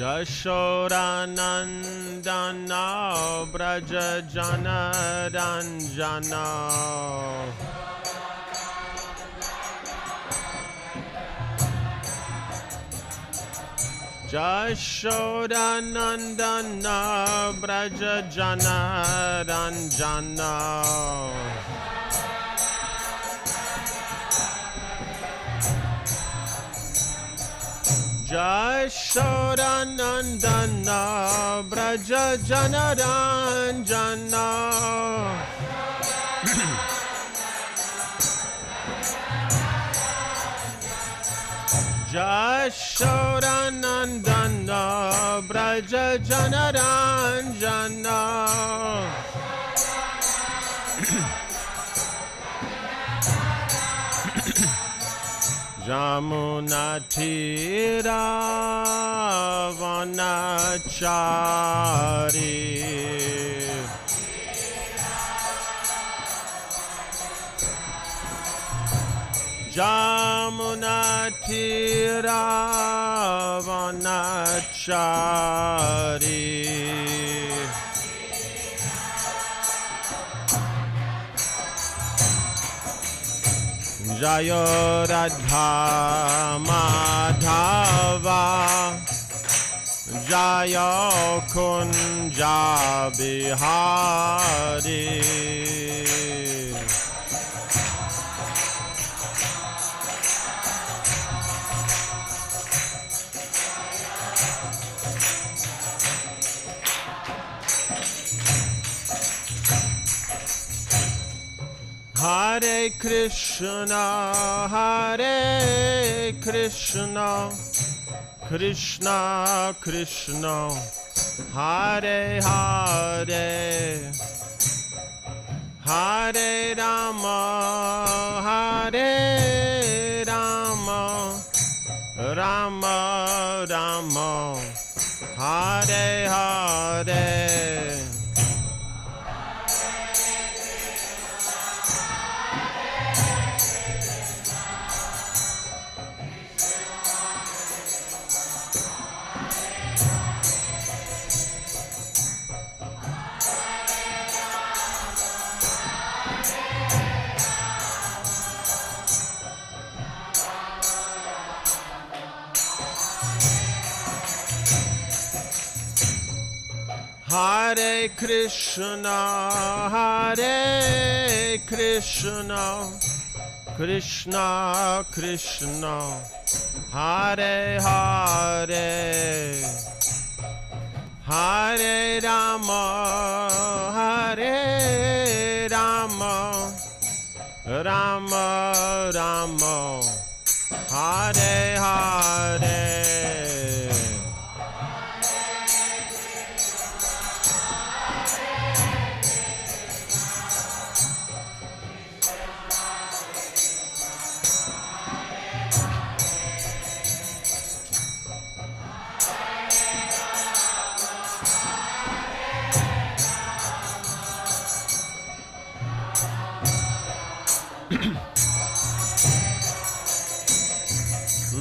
Jashodanandana Braja Janaranjana Jashodanandana Braja Janaranjana Jashodanandana Braja Janaranjana Jashodanandana Braja Janaranjana Jamuna Tira Vanachari Jamuna Tira Vanachari Jayo Radha Madhava Jayo Kunja Bihari Hare Krishna, Hare Krishna, Krishna Krishna, Hare Hare, Hare Rama, Hare Rama, Rama Rama, Hare Hare. Hare Krishna, Hare Krishna, Krishna Krishna, Hare Hare, Hare Rama, Hare Rama, Rama Rama, Hare Hare.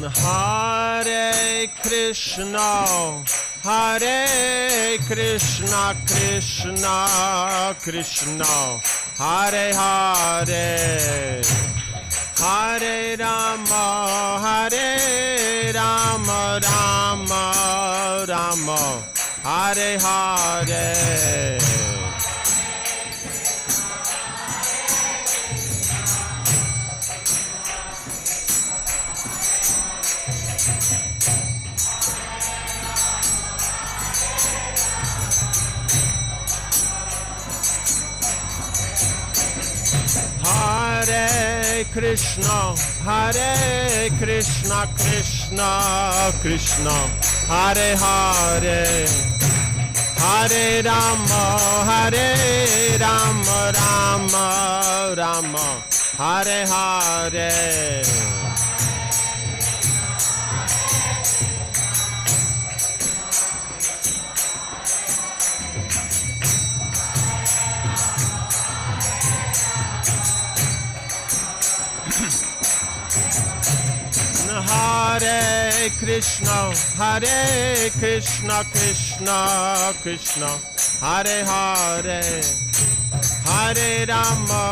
Hare Krishna, Hare Krishna, Krishna Krishna, Hare Hare, Hare Rama, Hare Rama, Rama Rama, Hare Hare. Hare Krishna, Hare Krishna, Krishna Krishna, Hare Hare, Hare Rama, Hare Rama, Rama Rama, Hare Hare. Hare Krishna, Hare Krishna, Krishna Krishna, Hare Hare, Hare Rama,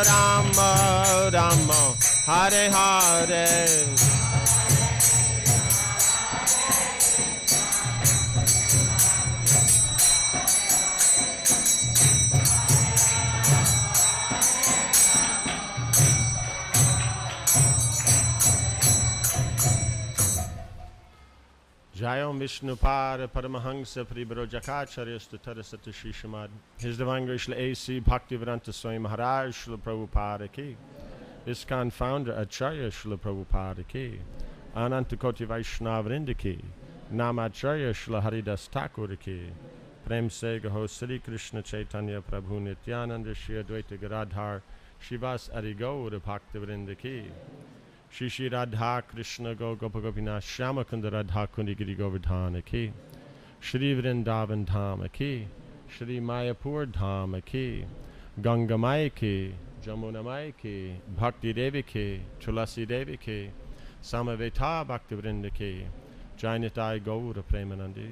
Rama Rama, Hare Hare. Jayom Vishnupara Paramahansa Paribrojakacharya Statara Sata Shri Srimad. His Divine Grace Shri A.C. Bhaktivedanta Swami Maharaj Shri Prabhupada Ki. ISKCON Founder Acharya Shri Prabhupada Ki. Anantakoti Vaishnavrinda Ki. Namacharya Shri Haridas Thakur Ki. Prem Se Gaho Sri Krishna Chaitanya Prabhu Nityananda Shri Advaita Gadadhar Shivas Arigaura Bhaktivedanta Ki. Shri Shri Radha Krishna Go Gopagopina Shama Kunda Radha Kundi Giri Govardhana Ki. Shri Vrindavan Dhama Ki. Shri Mayapur Dhama Ki. Ganga Maya Ki. Jamuna Maya Ki. Bhakti Devi Ki. Tulasi Devi Ki. Samaveta Bhakti Vrinda Ki. Jainitai Gaura Premanandi.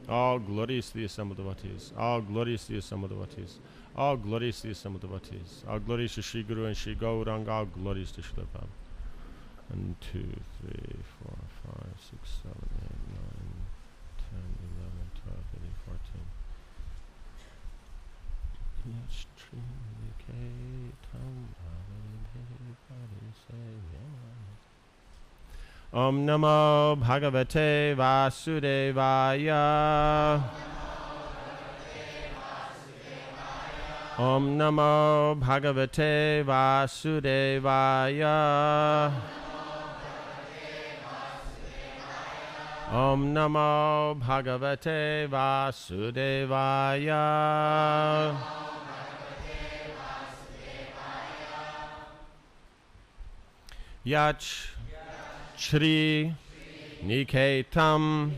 All glories to the assembled devotees. All glories to the assembled devotees. All glories to the assembled devotees. All glories to Shri Guru and Shri Gauranga. All glories to Shri Prabhupada. 1, 2, 3, 4, 5, 6, 7, 8, 9, 10, 11, 12, 13, 14. Yes, Om Namo Bhagavate Vasudevaya. Om Namo Bhagavate Vasudevaya. Om Namo Bhagavate Vasudevaya. Yach Shri Niketam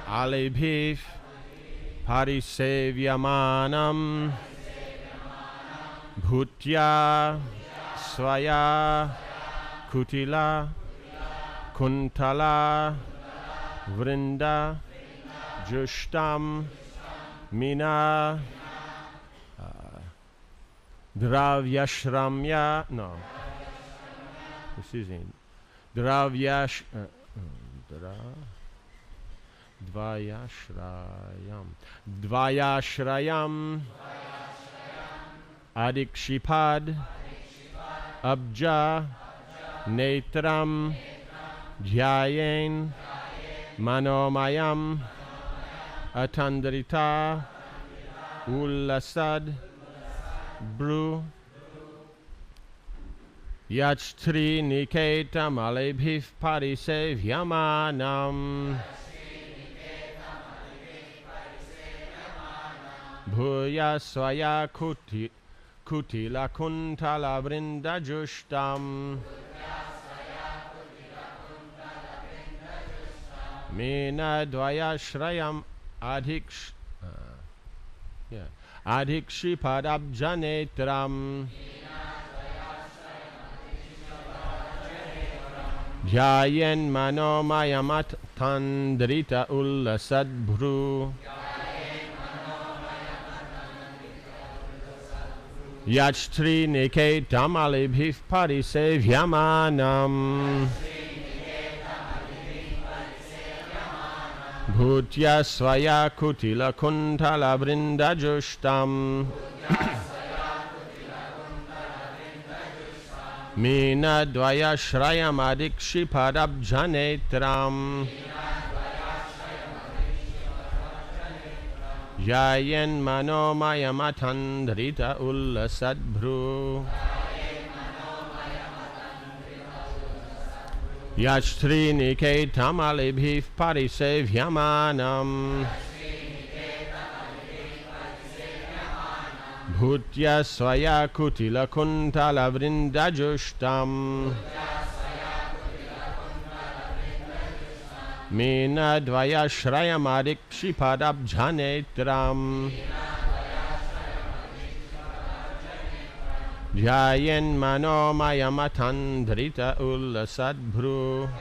Alibhif Parisevyamanam Bhutya Swaya Kutila Kuntala Vrinda Jushtam Mina Dravyashramya. No. This is in Dvayashrayam Adikshipad Abja Netram Dhyayen Manomayam Atandrita Ullasad Bru Yachtri Niketam Alebhif Parisevyamanam Bhuya Swaya Kutila Kuntala Vrinda Jushtam Mina Dvayashrayam Adhikshipadabjanetram Dhyayen Manomayamat Tandrita Ullasadbhru Yachtri Niketam Alibhif Parisevyamanam Bhutya Swaya Kutila Kuntala Vrinda Jushtam Mina Dvaya Shrayam Adikshipad Jayen Manomayamatandrita Ullasadbhru Yashtri Niketam Alibhif Parisevyamanam Bhutya Swaya Kutila Kuntala Vrinda Jushtam Mina Dvaya Shrayam Adikshipad Dhyayen manomayamatan dhrita ullasadbhru.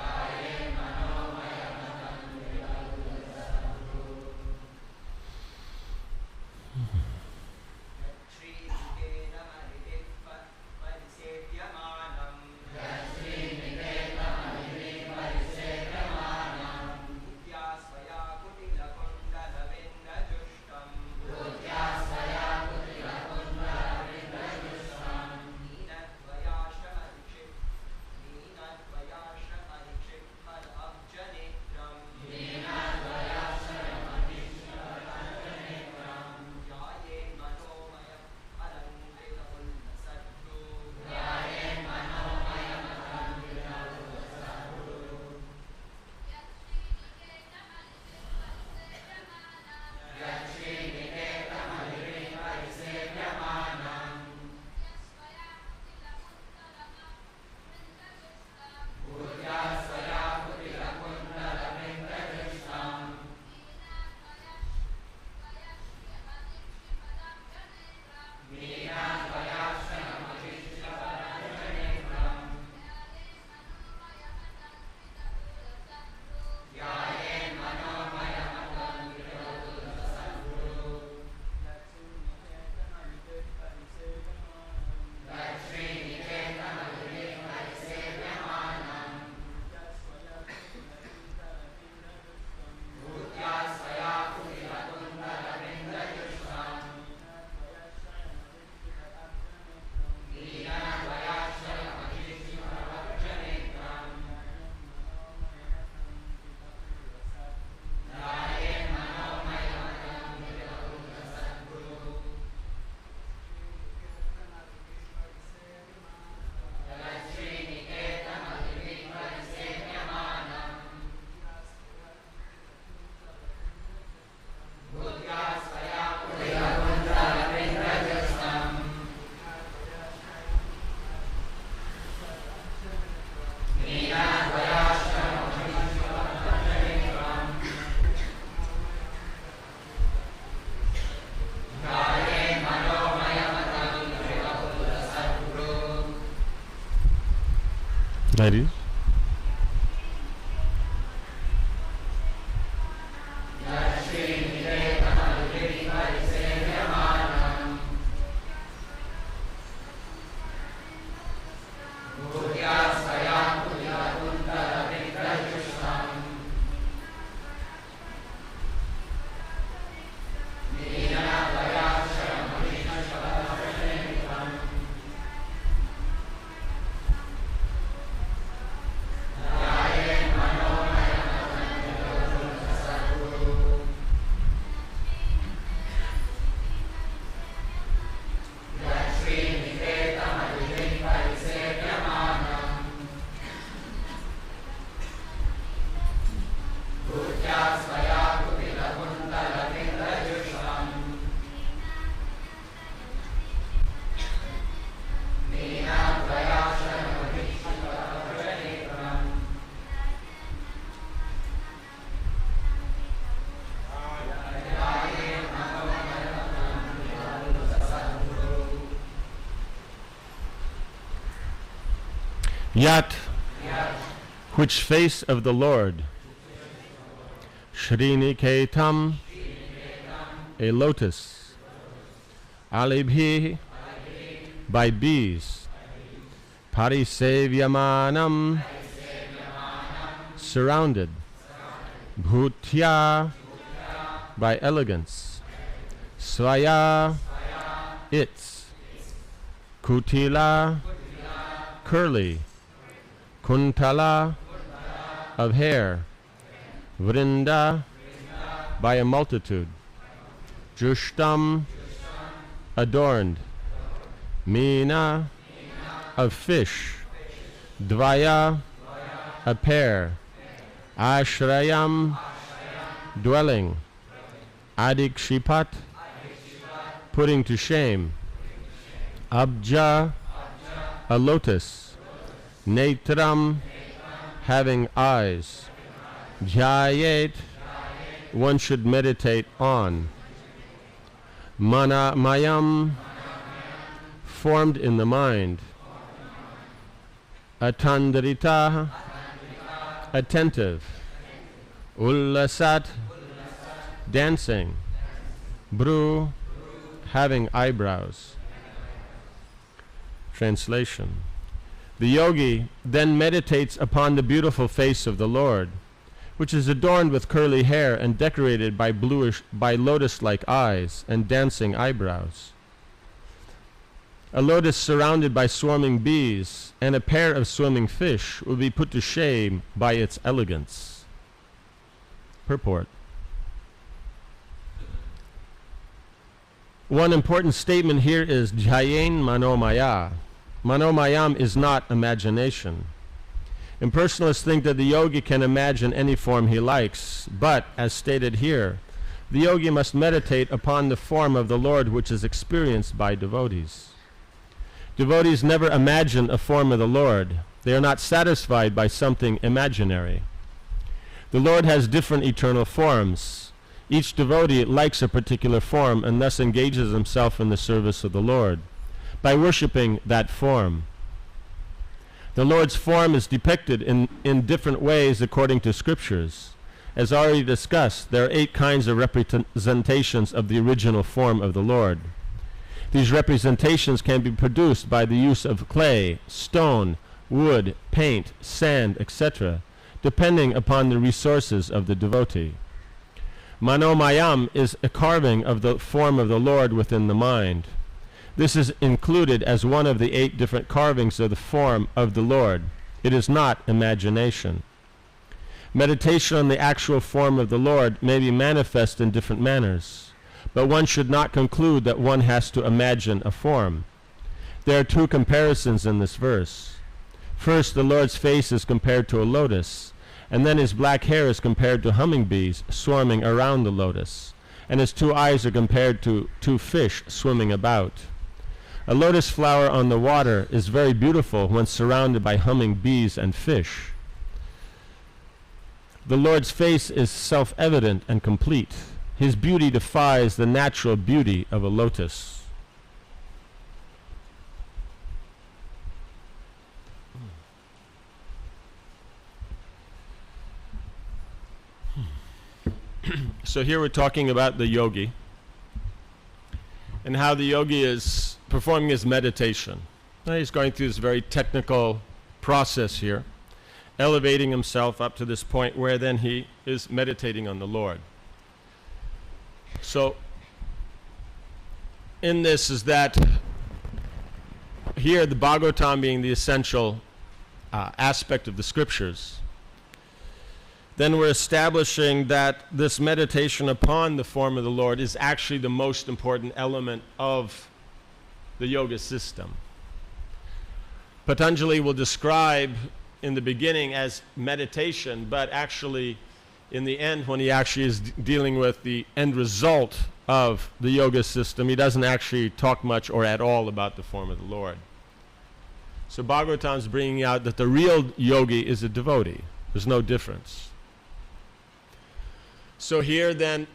Ladies. Yat, which face of the Lord, Sriniketam, a lotus, Alibhi, by bees, Parisevyamanam, surrounded, Bhutya, by elegance, Svaya, its, Kutila, curly, Kuntala, of hair, Vrinda, by a multitude, Jushtam, adorned, Meena, of fish, Dvaya, a pair, Ashrayam, dwelling, Adikshipat, putting to shame, Abja, a lotus, Netram, having eyes, Jayet, one should meditate on, Mana Mayam, formed in the mind. Atandarita, attentive. Ullasat, dancing. Bru, having eyebrows. Translation. The yogi then meditates upon the beautiful face of the Lord, which is adorned with curly hair and decorated by lotus-like eyes and dancing eyebrows. A lotus surrounded by swarming bees and a pair of swimming fish will be put to shame by its elegance. Purport. One important statement here is Jhayen Manomaya. Manomayam is not imagination. Impersonalists think that the yogi can imagine any form he likes, but, as stated here, the yogi must meditate upon the form of the Lord which is experienced by devotees. Devotees never imagine a form of the Lord. They are not satisfied by something imaginary. The Lord has different eternal forms. Each devotee likes a particular form and thus engages himself in the service of the Lord by worshipping that form. The Lord's form is depicted in different ways according to scriptures. As already discussed, there are 8 kinds of representations of the original form of the Lord. These representations can be produced by the use of clay, stone, wood, paint, sand, etc., depending upon the resources of the devotee. Manomayam is a carving of the form of the Lord within the mind. This is included as one of the 8 different carvings of the form of the Lord. It is not imagination. Meditation on the actual form of the Lord may be manifest in different manners, but one should not conclude that one has to imagine a form. There are 2 comparisons in this verse. First, the Lord's face is compared to a lotus, and then his black hair is compared to hummingbees swarming around the lotus, and his 2 eyes are compared to 2 fish swimming about. A lotus flower on the water is very beautiful when surrounded by humming bees and fish. The Lord's face is self-evident and complete. His beauty defies the natural beauty of a lotus. So here we're talking about the yogi and how the yogi is performing his meditation. Now he's going through this very technical process here, elevating himself up to this point where then he is meditating on the Lord. So in this is that here the Bhagavatam being the essential aspect of the scriptures, then we're establishing that this meditation upon the form of the Lord is actually the most important element of the yoga system. Patanjali will describe in the beginning as meditation, but actually in the end, when he actually is dealing with the end result of the yoga system, he doesn't actually talk much or at all about the form of the Lord. So Bhagavatam is bringing out that the real yogi is a devotee. There's no difference. So here then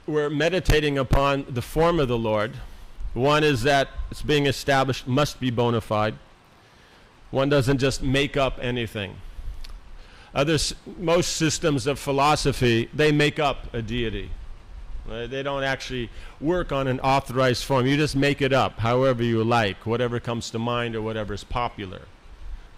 we're meditating upon the form of the Lord. One is that it's being established must be bona fide. One doesn't just make up anything. Most systems of philosophy, they make up a deity. Right? They don't actually work on an authorized form. You just make it up however you like, whatever comes to mind or whatever is popular.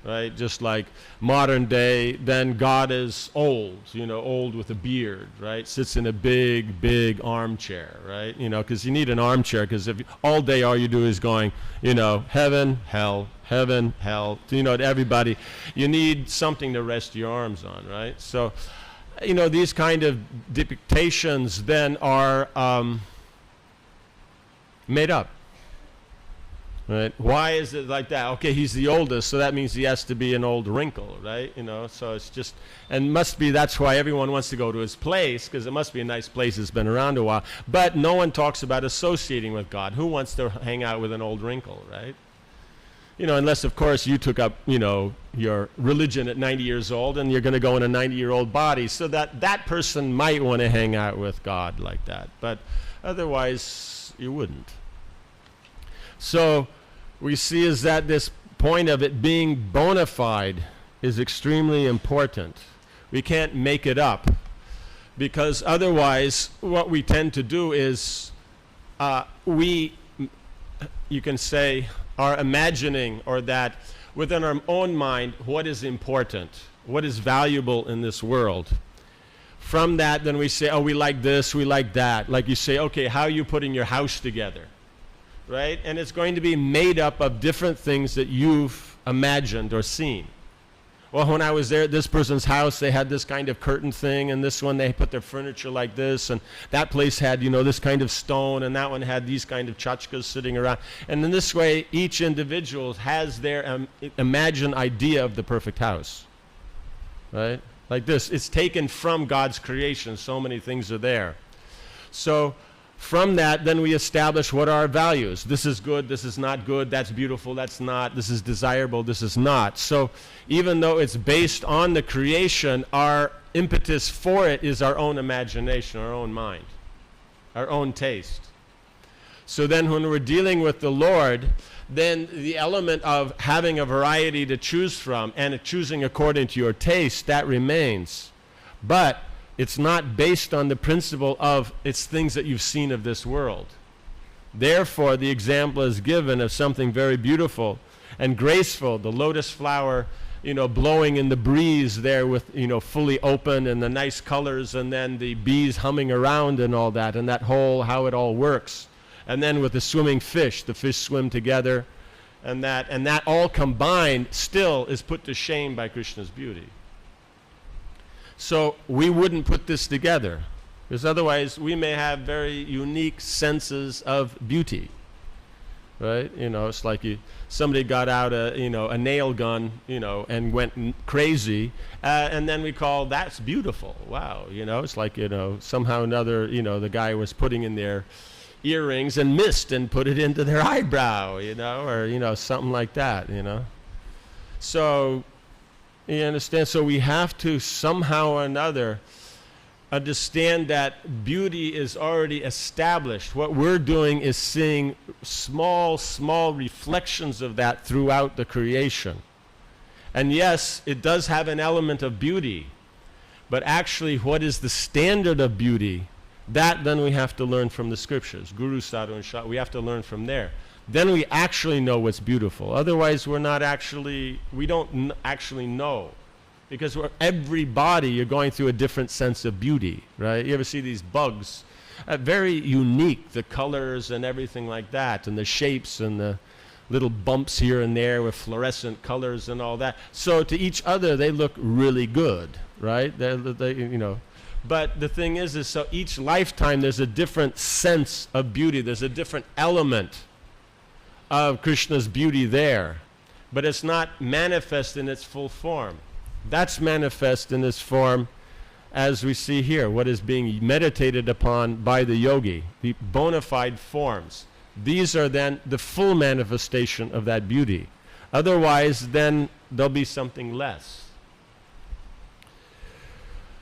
Right? Just like modern day, then God is old, old with a beard, right? Sits in a big, big armchair, right? Because you need an armchair, because if all day all you do is going, heaven, hell, to everybody, you need something to rest your arms on, right? So, these kind of depictions then are made up. Right? Why is it like that? Okay, he's the oldest, so that means he has to be an old wrinkle, right? So it's just, and must be, that's why everyone wants to go to his place, because it must be a nice place that's been around a while. But no one talks about associating with God. Who wants to hang out with an old wrinkle, right? Unless, of course, you took up, your religion at 90 years old, and you're going to go in a 90-year-old body, so that person might want to hang out with God like that. But otherwise, you wouldn't. So we see is that this point of it being bona fide is extremely important. We can't make it up, because otherwise what we tend to do is you can say, are imagining, or that within our own mind, what is important, what is valuable in this world. From that, then we say, oh, we like this, we like that. Like you say, okay, how are you putting your house together? Right? And it's going to be made up of different things that you've imagined or seen. Well, when I was there at this person's house, they had this kind of curtain thing, and this one they put their furniture like this, and that place had, this kind of stone, and that one had these kind of tchotchkes sitting around. And in this way, each individual has their imagined idea of the perfect house. Right? Like this. It's taken from God's creation. So many things are there. So from that, then we establish what are our values. This is good, this is not good, that's beautiful, that's not, this is desirable, this is not. So even though it's based on the creation, our impetus for it is our own imagination, our own mind, our own taste. So then when we're dealing with the Lord, then the element of having a variety to choose from and choosing according to your taste, that remains. But it's not based on the principle of it's things that you've seen of this world. Therefore, the example is given of something very beautiful and graceful, the lotus flower, blowing in the breeze there with, fully open, and the nice colors, and then the bees humming around and all that, and that whole, how it all works. And then with the swimming fish, the fish swim together, and that all combined still is put to shame by Krishna's beauty. So we wouldn't put this together, because otherwise we may have very unique senses of beauty, right? It's like somebody got out a nail gun, and went crazy, and then we call that's beautiful. Wow, it's like somehow or another, the guy was putting in their earrings and missed and put it into their eyebrow, or something like that, So. You understand? So we have to somehow or another understand that beauty is already established. What we're doing is seeing small reflections of that throughout the creation. And yes, it does have an element of beauty, but actually what is the standard of beauty, that then we have to learn from the scriptures. Guru, Sadhu, and Shah, we have to learn from there. Then we actually know what's beautiful. Otherwise, we don't actually know. Because everybody, you're going through a different sense of beauty, right? You ever see these bugs? Very unique, the colors and everything like that, and the shapes and the little bumps here and there with fluorescent colors and all that. So to each other, they look really good, right? But the thing is so each lifetime, there's a different sense of beauty. There's a different element of Krishna's beauty there, but it's not manifest in its full form. That's manifest in this form as we see here, what is being meditated upon by the yogi, the bona fide forms. These are then the full manifestation of that beauty. Otherwise, then there'll be something less.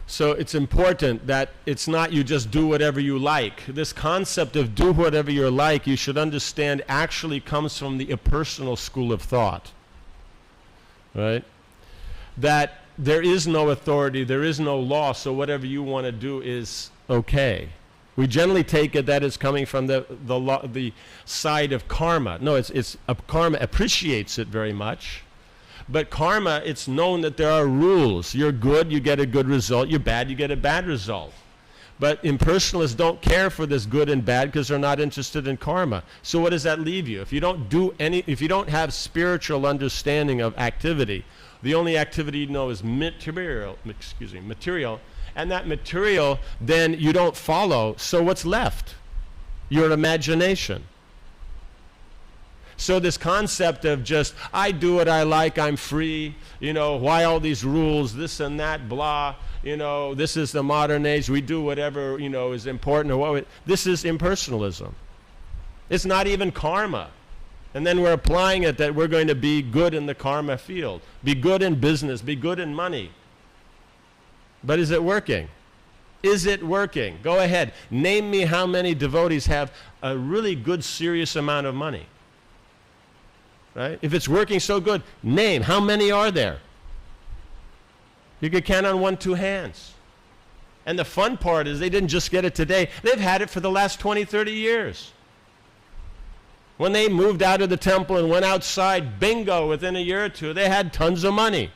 So it's important that it's not you just do whatever you like. This concept of do whatever you like, you should understand, actually comes from the impersonal school of thought. Right? That there is no authority, there is no law, so whatever you want to do is okay. We generally take it that it's coming from the side of karma. No, karma appreciates it very much. But karma, it's known that there are rules. You're good, you get a good result. You're bad, you get a bad result. But impersonalists don't care for this good and bad because they're not interested in karma. So what does that leave you? If you don't have spiritual understanding of activity, the only activity you know is material, and that material then you don't follow. So what's left? Your imagination. So this concept of just, I do what I like, I'm free, why all these rules, this and that, blah, this is the modern age, we do whatever, is important, this is impersonalism. It's not even karma. And then we're applying it that we're going to be good in the karma field, be good in business, be good in money. But is it working? Is it working? Go ahead. Name me how many devotees have a really good, serious amount of money. right? If it's working so good, name. How many are there? You could count on 1, 2 hands. And the fun part is they didn't just get it today. They've had it for the last 20, 30 years. When they moved out of the temple and went outside, bingo, within a year or two, they had tons of money.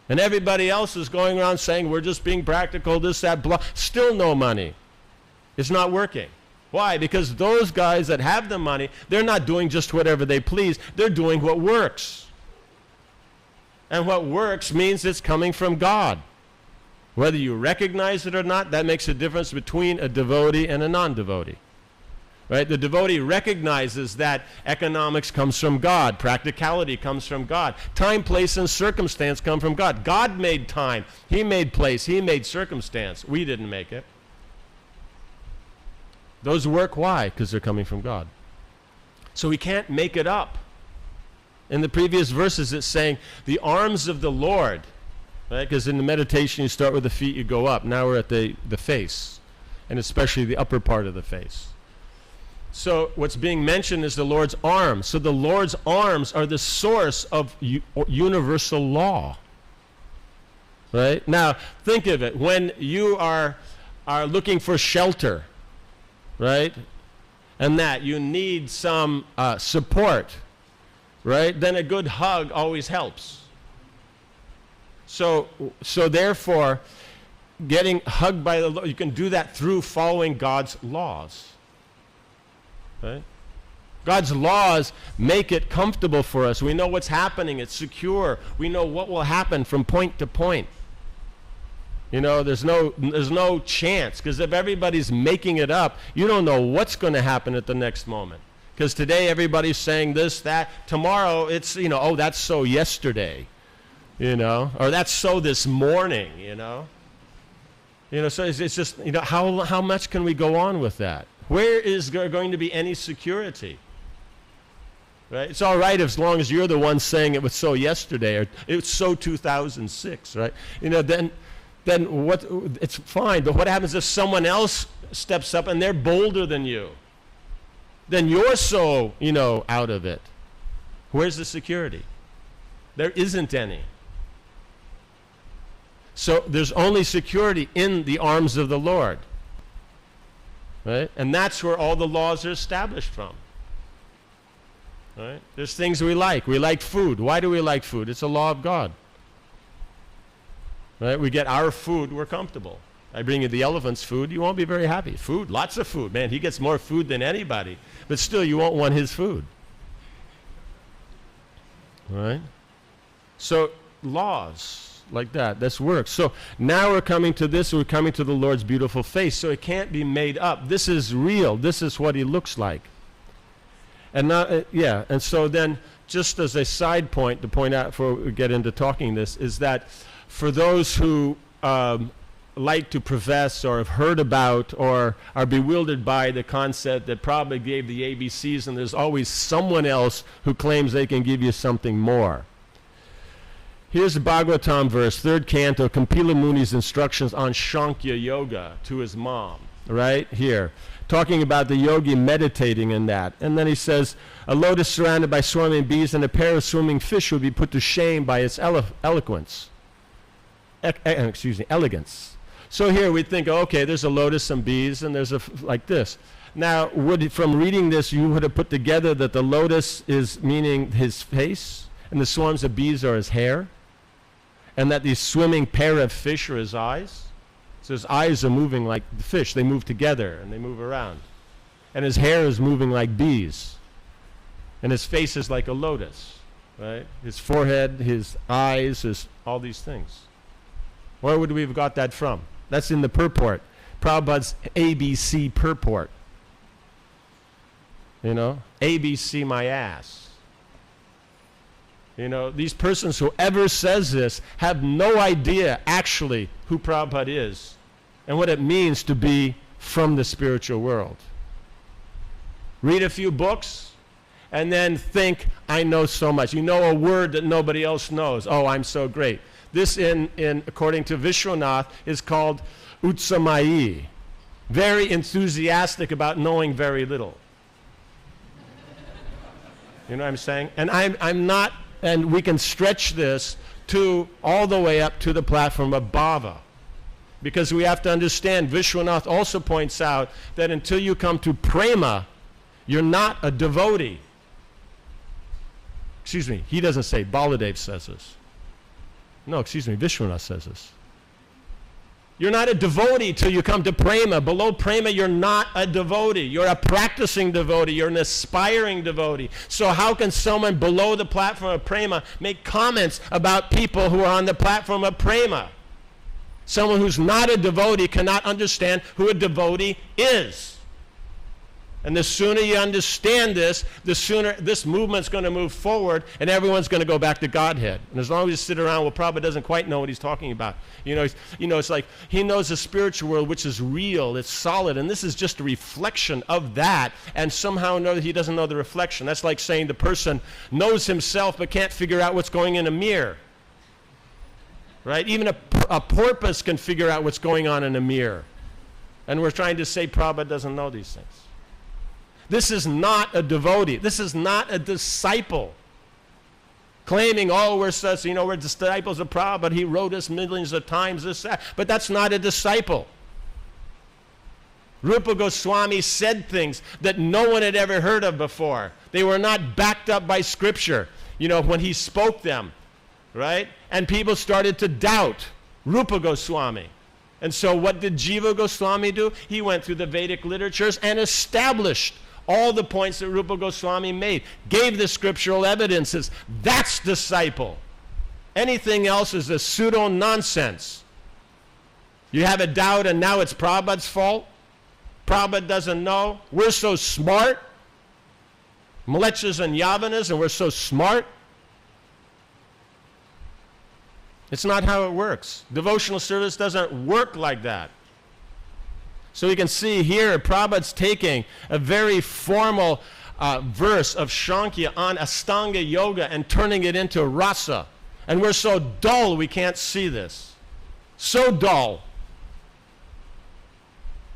And everybody else is going around saying, we're just being practical, this, that, blah. Still no money. It's not working. Why? Because those guys that have the money, they're not doing just whatever they please. They're doing what works. And what works means it's coming from God. Whether you recognize it or not, that makes a difference between a devotee and a non-devotee. Right? The devotee recognizes that economics comes from God, practicality comes from God, time, place, and circumstance come from God. God made time, He made place, He made circumstance. We didn't make it. Those work, why? Because they're coming from God. So we can't make it up. In the previous verses it's saying, the arms of the Lord, right? Because in the meditation you start with the feet, you go up. Now we're at the face, and especially the upper part of the face. So what's being mentioned is the Lord's arms. So the Lord's arms are the source of universal law. Right? Now, think of it. When you are looking for shelter, right? And that you need some support, right? Then a good hug always helps. So therefore, getting hugged by the Lord, you can do that through following God's laws. Right? God's laws make it comfortable for us. We know what's happening. It's secure. We know what will happen from point to point. You know, there's no chance, because if everybody's making it up, you don't know what's going to happen at the next moment. Because today everybody's saying this, that. Tomorrow it's, you know, oh, that's so yesterday, you know, or that's so this morning, you know. You know, so it's just, you know, how much can we go on with that? Where is there going to be any security? Right? It's all right as long as you're the one saying it was so yesterday, or it was so 2006, right? You know, then what? It's fine. But what happens if someone else steps up and they're bolder than you? Then you're so, you know, out of it. Where's the security? There isn't any. So there's only security in the arms of the Lord. Right? And that's where all the laws are established from. Right? There's things we like. We like food. Why do we like food? It's a law of God. Right? We get our food, we're comfortable. I bring you the elephant's food, you won't be very happy. Food, lots of food. Man, he gets more food than anybody. But still, you won't want his food. Right? So, laws like that, that's work. So now we're coming to this, we're coming to the Lord's beautiful face. So it can't be made up. This is real. This is what He looks like. And now, and so then, just as a side point to point out before we get into talking this, is that for those who like to profess or have heard about or are bewildered by the concept that Prabhupada gave the ABCs and there's always someone else who claims they can give you something more. Here's the Bhagavatam verse, 3rd canto, Kapila Muni's instructions on Shankya Yoga to his mom, right here. Talking about the yogi meditating in that. And then he says, a lotus surrounded by swarming bees and a pair of swimming fish would be put to shame by its elegance. So here we think, okay, there's a lotus, some bees, and there's like this. Now, from reading this, you would have put together that the lotus is meaning his face, and the swarms of bees are his hair, and that these swimming pair of fish are his eyes. So his eyes are moving like the fish. They move together, and they move around. And his hair is moving like bees. And his face is like a lotus, right? His forehead, his eyes, all these things. Where would we have got that from? That's in the purport. Prabhupada's ABC purport. You know, ABC my ass. You know, these persons, whoever says this, have no idea actually who Prabhupada is and what it means to be from the spiritual world. Read a few books and then think, I know so much. You know a word that nobody else knows. Oh, I'm so great. This, according to Vishwanath, is called Utsamayi. Very enthusiastic about knowing very little. You know what I'm saying? And I'm not, and we can stretch this to all the way up to the platform of bhava. Because we have to understand, Vishwanath also points out that until you come to prema, you're not a devotee. Excuse me, he doesn't say, Baladev says this. No, excuse me, Vishwanath says this. You're not a devotee till you come to prema. Below prema, you're not a devotee. You're a practicing devotee. You're an aspiring devotee. So how can someone below the platform of prema make comments about people who are on the platform of prema? Someone who's not a devotee cannot understand who a devotee is. And the sooner you understand this, the sooner this movement's going to move forward and everyone's going to go back to Godhead. And as long as you sit around, well, Prabhupada doesn't quite know what he's talking about. It's like he knows the spiritual world, which is real, it's solid, and this is just a reflection of that, and somehow he doesn't know the reflection. That's like saying the person knows himself but can't figure out what's going in a mirror. Right? Even a porpoise can figure out what's going on in a mirror. And we're trying to say Prabhupada doesn't know these things. This is not a devotee. This is not a disciple. Claiming, we're disciples of Prabhupada. He wrote us millions of times, this, that. But that's not a disciple. Rupa Goswami said things that no one had ever heard of before. They were not backed up by scripture, when he spoke them, right? And people started to doubt Rupa Goswami. And so what did Jiva Goswami do? He went through the Vedic literatures and established all the points that Rupa Goswami made, gave the scriptural evidences. That's disciple. Anything else is a pseudo-nonsense. You have a doubt and now it's Prabhupada's fault? Prabhupada doesn't know? We're so smart? Mlechas and Yavanas, and we're so smart? It's not how it works. Devotional service doesn't work like that. So you can see here, Prabhupada's taking a very formal verse of Shankya on Astanga Yoga and turning it into rasa. And we're so dull we can't see this. So dull.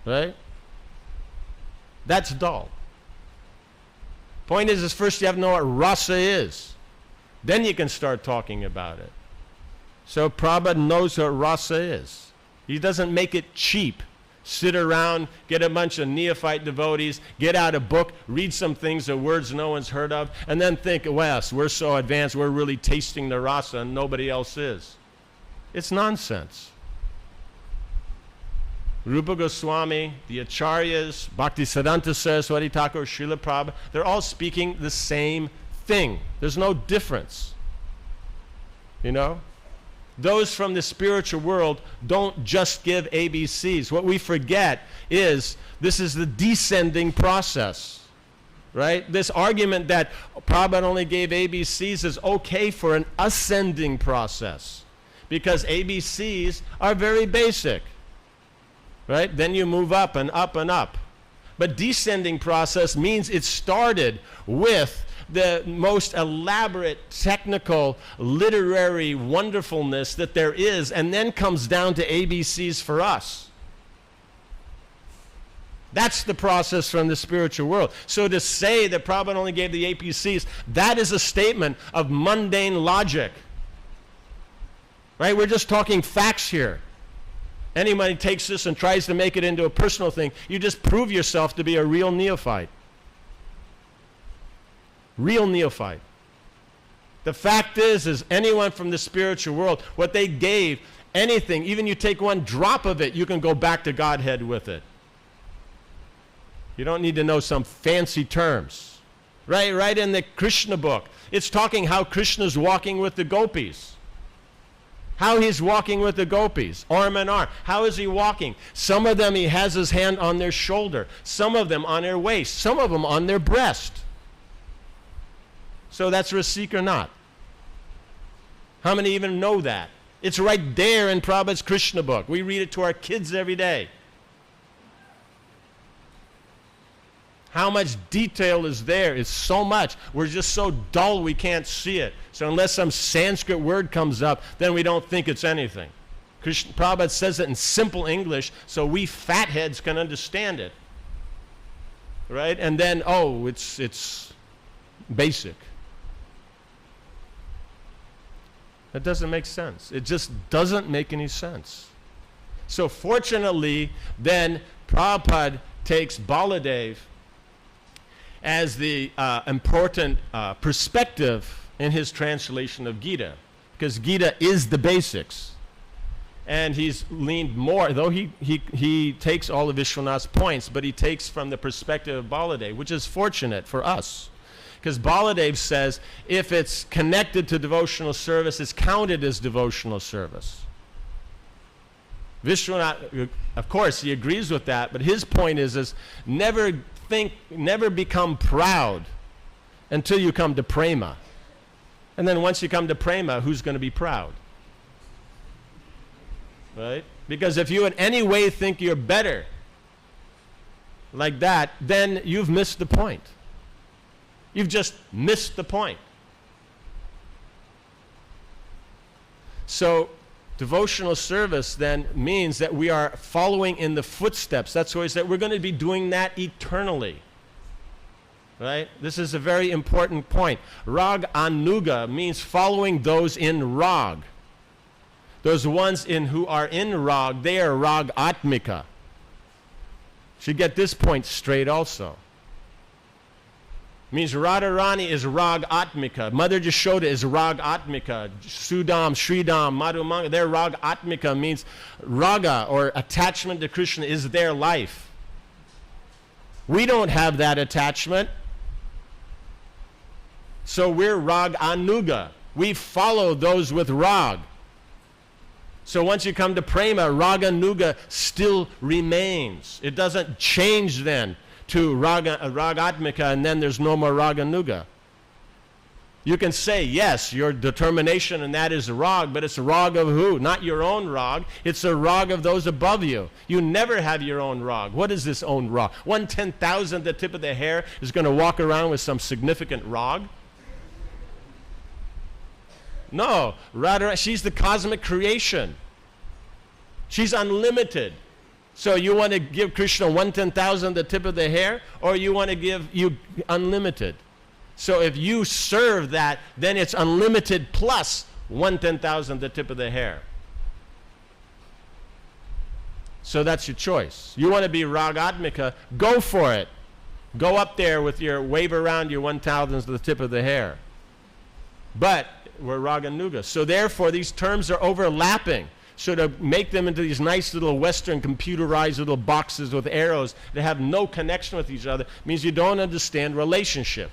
Right? That's dull. Point is first you have to know what rasa is. Then you can start talking about it. So Prabhupada knows what rasa is. He doesn't make it cheap. Sit around, get a bunch of neophyte devotees, get out a book, read some things or words no one's heard of, and then think, well, we're so advanced, we're really tasting the rasa and nobody else is. It's nonsense. Rupa Goswami, the Acharyas, Bhaktisiddhanta Saraswati Thakur, Srila Prabhupada, they're all speaking the same thing. There's no difference. Those from the spiritual world don't just give ABCs. What we forget is this is the descending process, right? This argument that Prabhupada only gave ABCs is okay for an ascending process because ABCs are very basic, right? Then you move up and up and up. But descending process means it started with the most elaborate technical literary wonderfulness that there is and then comes down to ABCs for us. That's the process from the spiritual world. So to say that Prabhupada only gave the ABCs, that is a statement of mundane logic. Right? We're just talking facts here. Anybody takes this and tries to make it into a personal thing, you just prove yourself to be a real neophyte. Real neophyte. The fact is anyone from the spiritual world, what they gave, anything, even you take one drop of it, you can go back to Godhead with it. You don't need to know some fancy terms. Right in the Krishna book, it's talking how Krishna's walking with the gopis. How he's walking with the gopis, arm in arm. How is he walking? Some of them he has his hand on their shoulder, some of them on their waist, some of them on their breast. So that's Rasik or not? How many even know that? It's right there in Prabhupada's Krishna book. We read it to our kids every day. How much detail is there? It's so much. We're just so dull we can't see it. So unless some Sanskrit word comes up, then we don't think it's anything. Prabhupada says it in simple English so we fatheads can understand it. Right? And then, it's basic. That doesn't make sense. It just doesn't make any sense. So fortunately, then Prabhupada takes Baladev as the important perspective in his translation of Gita, because Gita is the basics. And he's leaned more, though he takes all of Vishwanath's points, but he takes from the perspective of Baladev, which is fortunate for us. Because Baladev says if it's connected to devotional service, it's counted as devotional service. Vishwanath, of course, he agrees with that, but his point is never become proud until you come to prema. And then once you come to prema, who's going to be proud? Right? Because if you in any way think you're better like that, then you've missed the point. You've just missed the point. So devotional service then means that we are following in the footsteps. That's why he said we're going to be doing that eternally. Right? This is a very important point. Rag anuga means following those in rag. Those ones who are in rag, they are rag atmika. Should get this point straight also. Means Radharani is rag atmika. Mother Jashoda is rag atmika. Sudam, Sridam, Madhumanga, their rag atmika means raga or attachment to Krishna is their life. We don't have that attachment. So we're rag anuga. We follow those with rag. So once you come to prema, raga nuga still remains. It doesn't change then to ragatmika, and then there's no more raga nuga. You can say, yes, your determination, and that is rag, but it's a rag of who? Not your own rag. It's a rag of those above you. You never have your own rag. What is this own rag? 1/10,000th the tip of the hair is going to walk around with some significant rag? No, rather, she's the cosmic creation. She's unlimited. So you want to give Krishna 1/10,000th the tip of the hair, or you want to give you unlimited? So if you serve that, then it's unlimited plus 1/10,000th the tip of the hair. So that's your choice. You want to be ragatmika, go for it. Go up there with your wave around your 1/1000th the tip of the hair. But we're raganuga. So therefore these terms are overlapping. So to make them into these nice little Western computerized little boxes with arrows that have no connection with each other means you don't understand relationship.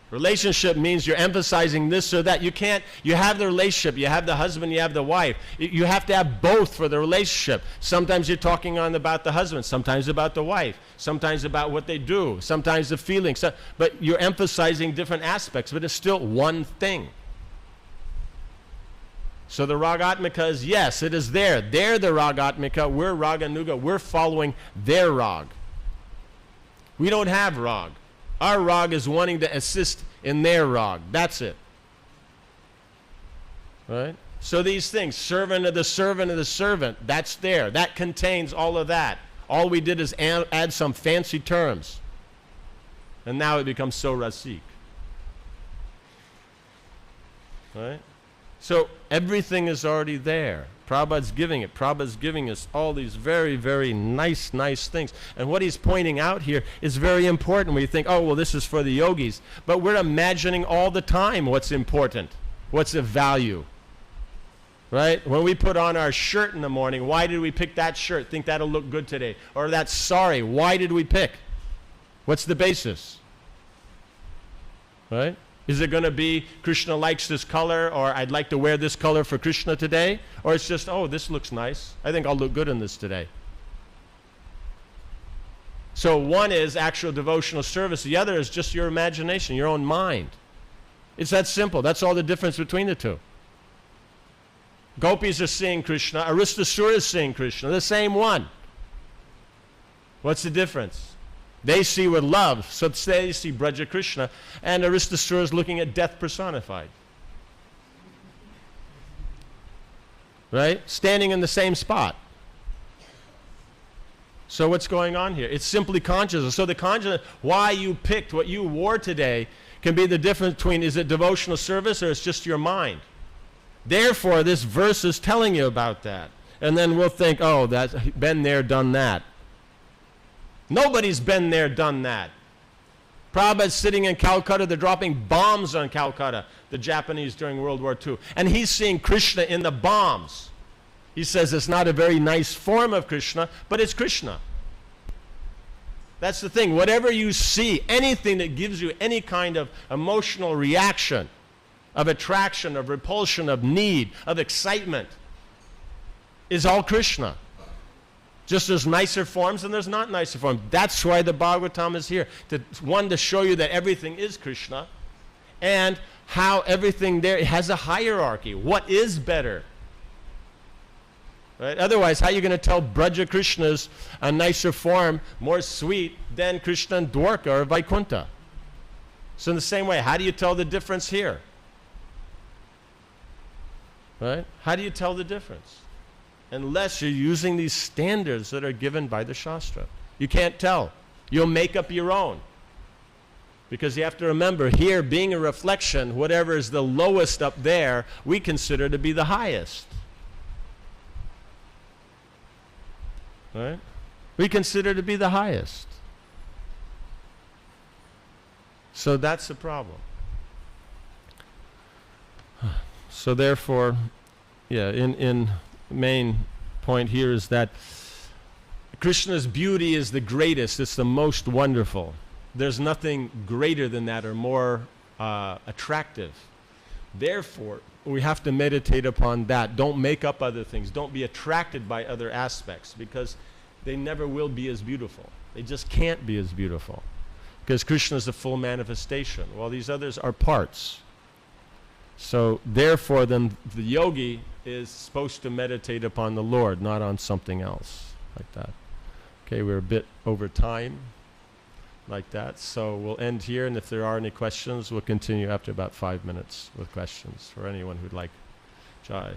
Relationship means you're emphasizing this or that. You have the relationship, you have the husband, you have the wife. You have to have both for the relationship. Sometimes you're talking about the husband, sometimes about the wife, sometimes about what they do, sometimes the feelings. But you're emphasizing different aspects, but it's still one thing. So the ragatmika is, yes, it is there. They're the ragatmika, we're raganuga, we're following their rag. We don't have rag. Our rag is wanting to assist in their rag. That's it. Right? So these things, servant of the servant of the servant, that's there. That contains all of that. All we did is add some fancy terms. And now it becomes so rasik. Right? So everything is already there. Prabhupada's giving it. Prabhupada's giving us all these very, very nice things. And what he's pointing out here is very important. We think, oh, well, this is for the yogis. But we're imagining all the time what's important, what's of value. Right? When we put on our shirt in the morning, why did we pick that shirt? Think that'll look good today. Or that sari, why did we pick? What's the basis? Right? Is it going to be Krishna likes this color, or I'd like to wear this color for Krishna today? Or it's just, oh, this looks nice. I think I'll look good in this today. So one is actual devotional service. The other is just your imagination, your own mind. It's that simple. That's all the difference between the two. Gopis are seeing Krishna. Aristasura is seeing Krishna. The same one. What's the difference? They see with love, so they see Braja Krishna, and Aristasura is looking at death personified. Right? Standing in the same spot. So what's going on here? It's simply consciousness. So the consciousness, why you picked what you wore today, can be the difference between, is it devotional service or it's just your mind? Therefore, this verse is telling you about that. And then we'll think, oh, that's been there, done that. Nobody's been there, done that. Prabhupada's sitting in Calcutta, they're dropping bombs on Calcutta, the Japanese during World War II. And he's seeing Krishna in the bombs. He says it's not a very nice form of Krishna, but it's Krishna. That's the thing. Whatever you see, anything that gives you any kind of emotional reaction, of attraction, of repulsion, of need, of excitement, is all Krishna. Just there's nicer forms and there's not nicer forms. That's why the Bhagavatam is here. To show you that everything is Krishna, and how everything there has a hierarchy. What is better? Right? Otherwise, how are you going to tell Braja Krishna's a nicer form, more sweet than Krishna and Dwarka or Vaikuntha? So in the same way, how do you tell the difference here? Right? How do you tell the difference? Unless you're using these standards that are given by the Shastra. You can't tell. You'll make up your own. Because you have to remember, here being a reflection, whatever is the lowest up there, we consider to be the highest. Right? We consider to be the highest. So that's the problem. So therefore, yeah, in main point here is that Krishna's beauty is the greatest, it's the most wonderful. There's nothing greater than that or more attractive. Therefore, we have to meditate upon that. Don't make up other things. Don't be attracted by other aspects, because they never will be as beautiful. They just can't be as beautiful, because Krishna is the full manifestation, while these others are parts. So therefore, then the yogi is supposed to meditate upon the Lord, not on something else like that. Okay, we're a bit over time like that, so we'll end here, and if there are any questions, we'll continue after about 5 minutes with questions for anyone who'd like. Jai.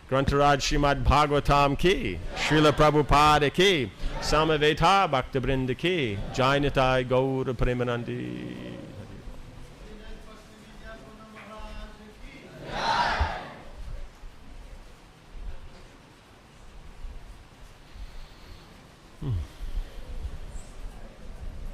Grantaraj Srimad Bhagavatam ki, Srila Prabhupada ki, Samaveta Bhakta Brinda ki, Jai Nitai Gaur Premanandi.